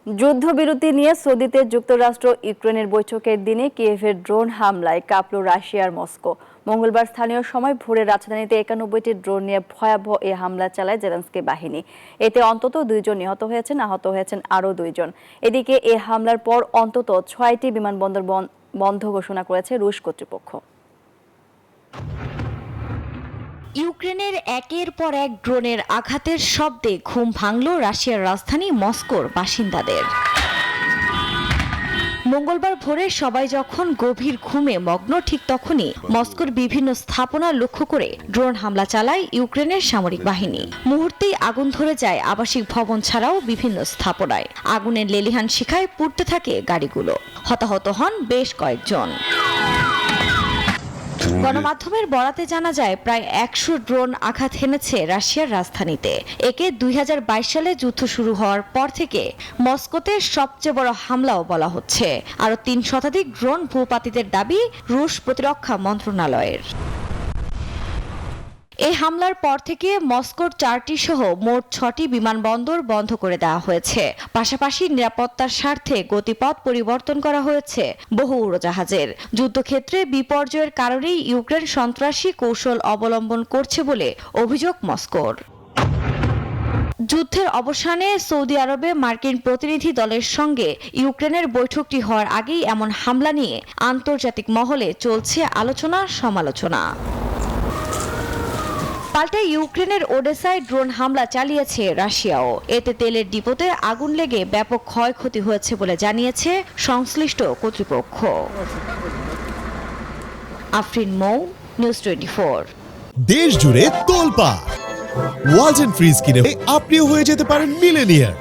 যুদ্ধবিরতি নিয়ে সৌদিতে যুক্তরাষ্ট্র ইউক্রেনের বৈঠকের দিনে কিয়েভের ড্রোন হামলায় কাঁপল রাশিয়ার মস্কো। মঙ্গলবার স্থানীয় সময় ভোরে রাজধানীতে ৯১টি ড্রোন নিয়ে ভয়াবহ এই হামলা চালায় জেলেনস্কি বাহিনী। এতে অন্তত ২ জন নিহত হয়েছেন, আহত হয়েছেন আরও ২ জন। এদিকে এই হামলার পর অন্তত ৬টি বিমানবন্দর বন্ধ ঘোষণা করেছে রুশ কর্তৃপক্ষ। ইউক্রেনের একের পর এক ড্রোনের আঘাতের শব্দে ঘুম ভাঙল রাশিয়ার রাজধানী মস্কোর বাসিন্দাদের। মঙ্গলবার ভোরে সবাই যখন গভীর ঘুমে মগ্ন, ঠিক তখনই মস্কোর বিভিন্ন স্থাপনা লক্ষ্য করে ড্রোন হামলা চালায় ইউক্রেনের সামরিক বাহিনী। মুহূর্তেই আগুন ধরে যায় আবাসিক ভবন ছাড়াও বিভিন্ন স্থাপনায়। আগুনের লেলিহান শিখায় পুড়তে থাকে গাড়িগুলো। হতাহত হন বেশ কয়েকজন। গণমাধ্যমের বরাতে জানা যায় প্রায় ১০০ ড্রোন আঘাত হেনেছে রাশিয়ার রাজধানীতে। একে ২০২২ সালে যুদ্ধ শুরু হওয়ার পর থেকে মস্কোতে সবচেয়ে বড় হামলাও বলা হচ্ছে। আরও ৩ শতাধিক ড্রোন ভূপাতিতের দাবি রুশ প্রতিরক্ষা মন্ত্রণালয়ের। এই হামলার পর থেকে মস্কোর ৪টি সহ মোট ৬টি বিমানবন্দর বন্ধ করে দেওয়া হয়েছে। পাশাপাশি নিরাপত্তার স্বার্থে গতিপথ পরিবর্তন করা হয়েছে বহু উড়োজাহাজের। যুদ্ধক্ষেত্রে বিপর্যয়ের কারণেই ইউক্রেন সন্ত্রাসী কৌশল অবলম্বন করছে বলে অভিযোগ মস্কোর। যুদ্ধের অবসানে সৌদি আরবে মার্কিন প্রতিনিধি দলের সঙ্গে ইউক্রেনের বৈঠকটি হওয়ার আগেই এমন হামলা নিয়ে আন্তর্জাতিক মহলে চলছে আলোচনা সমালোচনা। পাল্টে ইউক্রেনের ওডেসায় ড্রোন হামলা চালিয়েছে রাশিয়াও। এতে তেলের ডিপোতে আগুন লেগে ব্যাপক ক্ষয়ক্ষতি হয়েছে বলে জানিয়েছে সংশ্লিষ্ট কর্তৃপক্ষ। আফরিন মৌ, নিউজ 24। দেশ জুড়ে তোলপাড়। ওয়ালটন ফ্রিজ কিনে আপনিও হয়ে যেতে পারেন মিলেনিয়ার।